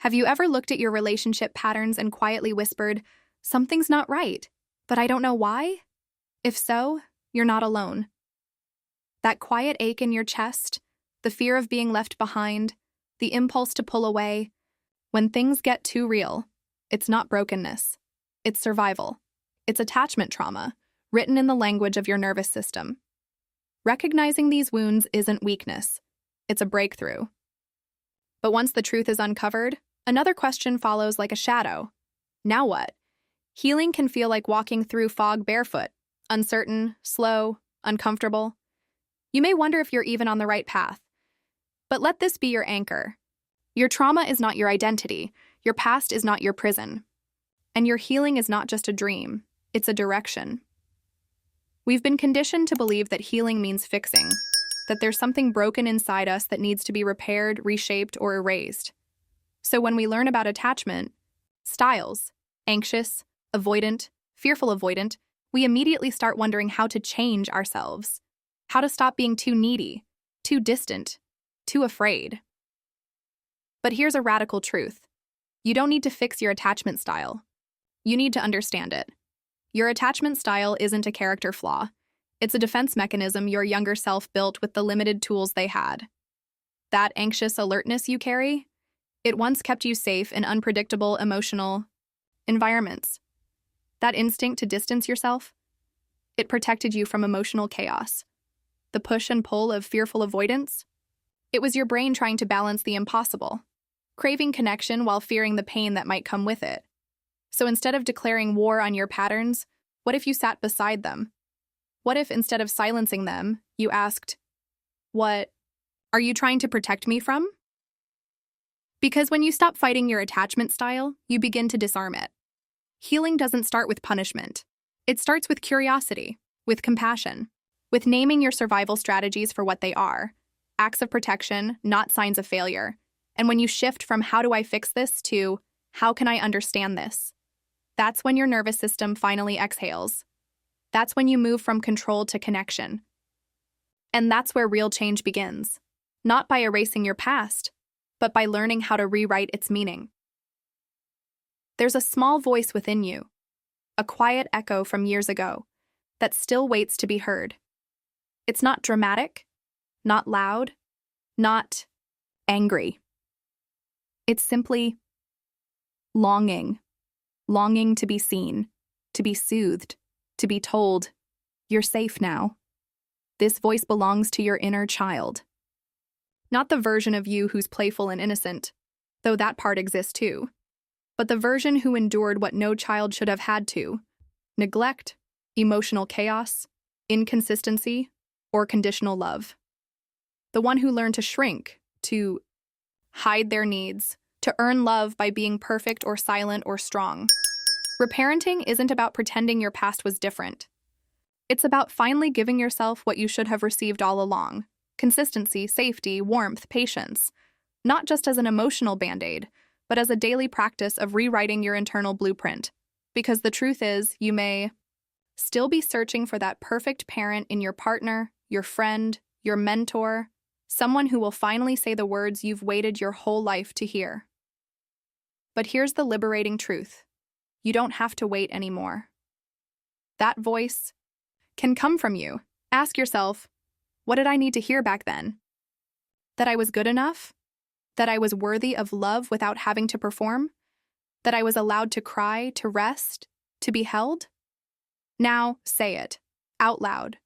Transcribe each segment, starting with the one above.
Have you ever looked at your relationship patterns and quietly whispered, "Something's not right, but I don't know why"? If so, you're not alone. That quiet ache in your chest, the fear of being left behind, the impulse to pull away, when things get too real, it's not brokenness. It's survival. It's attachment trauma, written in the language of your nervous system. Recognizing these wounds isn't weakness. It's a breakthrough. But once the truth is uncovered, another question follows like a shadow. Now what? Healing can feel like walking through fog barefoot, uncertain, slow, uncomfortable. You may wonder if you're even on the right path. But let this be your anchor. Your trauma is not your identity. Your past is not your prison. And your healing is not just a dream. It's a direction. We've been conditioned to believe that healing means fixing, that there's something broken inside us that needs to be repaired, reshaped, or erased. So when we learn about attachment styles, anxious, avoidant, fearful avoidant, we immediately start wondering how to change ourselves, how to stop being too needy, too distant, too afraid. But here's a radical truth. You don't need to fix your attachment style. You need to understand it. Your attachment style isn't a character flaw. It's a defense mechanism your younger self built with the limited tools they had. That anxious alertness you carry, it once kept you safe in unpredictable emotional environments. That instinct to distance yourself, it protected you from emotional chaos. The push and pull of fearful avoidance, it was your brain trying to balance the impossible, craving connection while fearing the pain that might come with it. So instead of declaring war on your patterns, what if you sat beside them? What if instead of silencing them, you asked, "What are you trying to protect me from?" Because when you stop fighting your attachment style, you begin to disarm it. Healing doesn't start with punishment. It starts with curiosity, with compassion, with naming your survival strategies for what they are, acts of protection, not signs of failure. And when you shift from "how do I fix this" to "how can I understand this?" that's when your nervous system finally exhales. That's when you move from control to connection. And that's where real change begins, not by erasing your past, but by learning how to rewrite its meaning. There's a small voice within you, a quiet echo from years ago, that still waits to be heard. It's not dramatic, not loud, not angry. It's simply longing to be seen, to be soothed, to be told, "You're safe now." This voice belongs to your inner child. Not the version of you who's playful and innocent, though that part exists too, but the version who endured what no child should have had to: neglect, emotional chaos, inconsistency, or conditional love. The one who learned to shrink, to hide their needs, to earn love by being perfect or silent or strong. Reparenting isn't about pretending your past was different. It's about finally giving yourself what you should have received all along: consistency, safety, warmth, patience, not just as an emotional band-aid, but as a daily practice of rewriting your internal blueprint. Because the truth is, you may still be searching for that perfect parent in your partner, your friend, your mentor, someone who will finally say the words you've waited your whole life to hear. But here's the liberating truth. You don't have to wait anymore. That voice can come from you. Ask yourself, what did I need to hear back then? That I was good enough? That I was worthy of love without having to perform? That I was allowed to cry, to rest, to be held? Now, say it, out loud.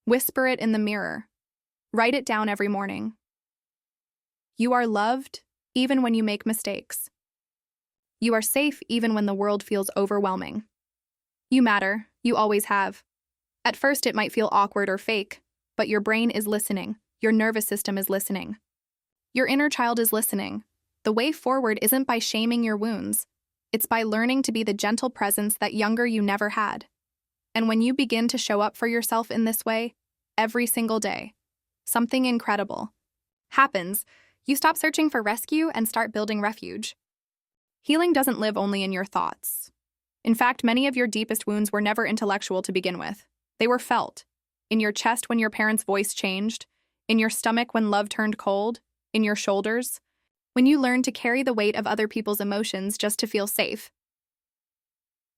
Whisper it in the mirror. Write it down every morning. You are loved, even when you make mistakes. You are safe even when the world feels overwhelming. You matter, you always have. At first it might feel awkward or fake, but your brain is listening, your nervous system is listening. Your inner child is listening. The way forward isn't by shaming your wounds. It's by learning to be the gentle presence that younger you never had. And when you begin to show up for yourself in this way, every single day, something incredible happens. You stop searching for rescue and start building refuge. Healing doesn't live only in your thoughts. In fact, many of your deepest wounds were never intellectual to begin with. They were felt. In your chest when your parents' voice changed, in your stomach when love turned cold, in your shoulders when you learn to carry the weight of other people's emotions just to feel safe.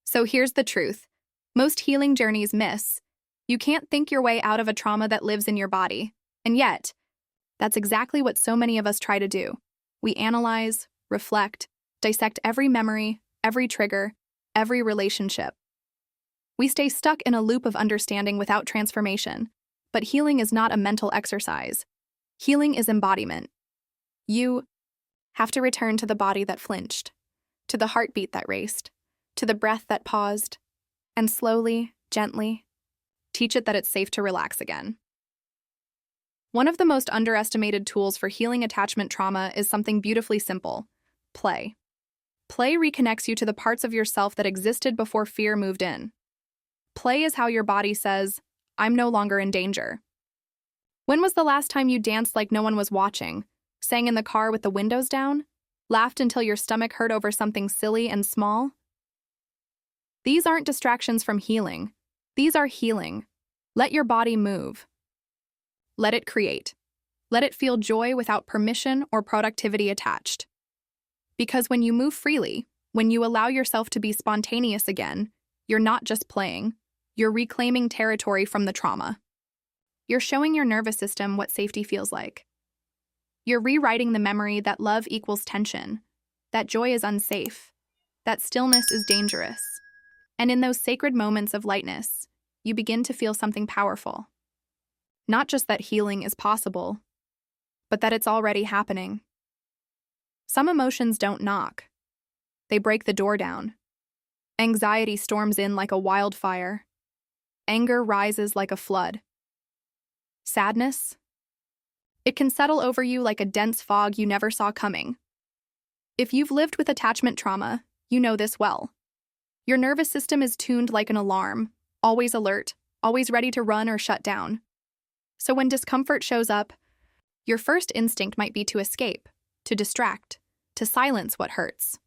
So here's the truth. Most healing journeys miss. You can't think your way out of a trauma that lives in your body. And yet, that's exactly what so many of us try to do. We analyze, reflect, dissect every memory, every trigger, every relationship. We stay stuck in a loop of understanding without transformation. But healing is not a mental exercise. Healing is embodiment. You have to return to the body that flinched, to the heartbeat that raced, to the breath that paused, and slowly, gently, teach it that it's safe to relax again. One of the most underestimated tools for healing attachment trauma is something beautifully simple: play. Play reconnects you to the parts of yourself that existed before fear moved in. Play is how your body says, "I'm no longer in danger." When was the last time you danced like no one was watching, sang in the car with the windows down, laughed until your stomach hurt over something silly and small? These aren't distractions from healing. These are healing. Let your body move. Let it create. Let it feel joy without permission or productivity attached. Because when you move freely, when you allow yourself to be spontaneous again, you're not just playing, you're reclaiming territory from the trauma. You're showing your nervous system what safety feels like. You're rewriting the memory that love equals tension, that joy is unsafe, that stillness is dangerous. And in those sacred moments of lightness, you begin to feel something powerful. Not just that healing is possible, but that it's already happening. Some emotions don't knock. They break the door down. Anxiety storms in like a wildfire. Anger rises like a flood. Sadness? It can settle over you like a dense fog you never saw coming. If you've lived with attachment trauma, you know this well. Your nervous system is tuned like an alarm, always alert, always ready to run or shut down. So when discomfort shows up, your first instinct might be to escape, to distract, to silence what hurts.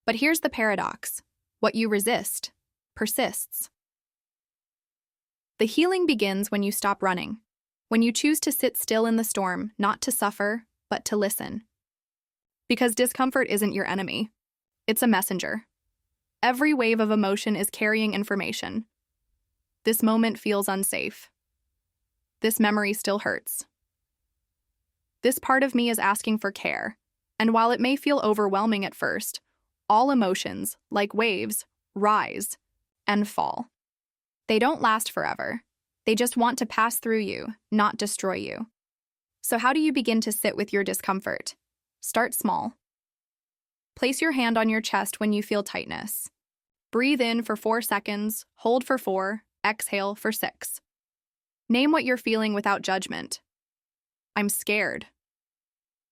But here's the paradox. What you resist persists. The healing begins when you stop running, when you choose to sit still in the storm, not to suffer, but to listen. Because discomfort isn't your enemy. It's a messenger. Every wave of emotion is carrying information. This moment feels unsafe. This memory still hurts. This part of me is asking for care, and while it may feel overwhelming at first, all emotions, like waves, rise and fall. They don't last forever. They just want to pass through you, not destroy you. So how do you begin to sit with your discomfort? Start small. Place your hand on your chest when you feel tightness. Breathe in for 4 seconds, hold for 4, exhale for 6. Name what you're feeling without judgment. I'm scared.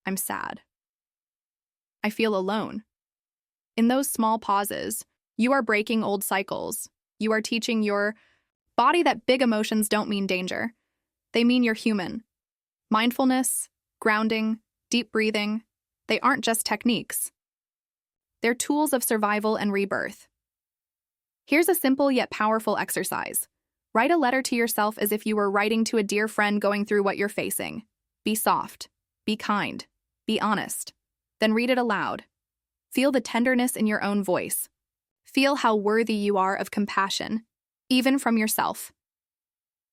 I'm sad. I feel alone. In those small pauses, you are breaking old cycles. You are teaching your body that big emotions don't mean danger. They mean you're human. Mindfulness, grounding, deep breathing, they aren't just techniques. They're tools of survival and rebirth. Here's a simple yet powerful exercise. Write a letter to yourself as if you were writing to a dear friend going through what you're facing. Be soft. Be kind. Be honest. Then read it aloud. Feel the tenderness in your own voice. Feel how worthy you are of compassion, even from yourself.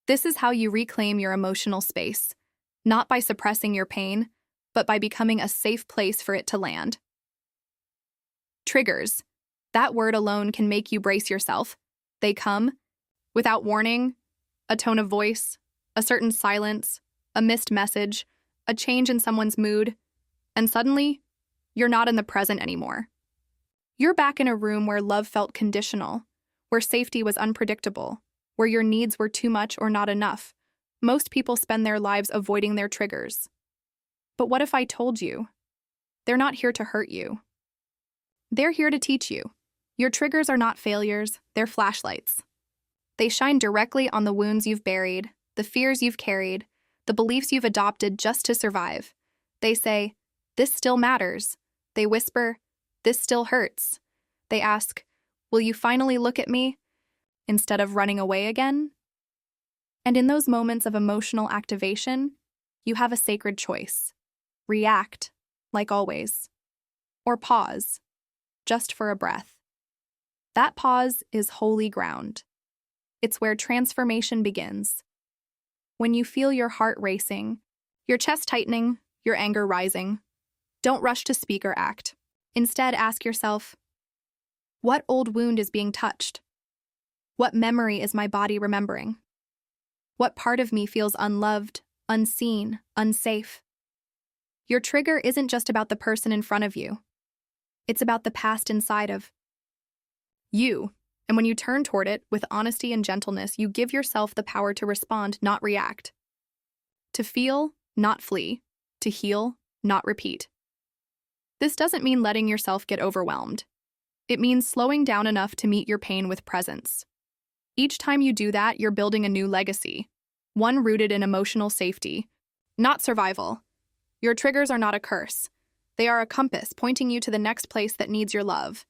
This is how you reclaim your emotional space, not by suppressing your pain, but by becoming a safe place for it to land. Triggers. That word alone can make you brace yourself. They come without warning, a tone of voice, a certain silence, a missed message, a change in someone's mood, and suddenly, you're not in the present anymore. You're back in a room where love felt conditional, where safety was unpredictable, where your needs were too much or not enough. Most people spend their lives avoiding their triggers. But what if I told you? They're not here to hurt you. They're here to teach you. Your triggers are not failures, they're flashlights. They shine directly on the wounds you've buried, the fears you've carried, the beliefs you've adopted just to survive. They say, "This still matters." They whisper, "This still hurts." They ask, "Will you finally look at me?" instead of running away again? And in those moments of emotional activation, you have a sacred choice. React like always. Or pause, just for a breath. That pause is holy ground. It's where transformation begins. When you feel your heart racing, your chest tightening, your anger rising, don't rush to speak or act. Instead, ask yourself, what old wound is being touched? What memory is my body remembering? What part of me feels unloved, unseen, unsafe? Your trigger isn't just about the person in front of you. It's about the past inside of you. And when you turn toward it with honesty and gentleness, you give yourself the power to respond, not react. To feel, not flee. To heal, not repeat. This doesn't mean letting yourself get overwhelmed. It means slowing down enough to meet your pain with presence. Each time you do that, you're building a new legacy, one rooted in emotional safety, not survival. Your triggers are not a curse. They are a compass pointing you to the next place that needs your love.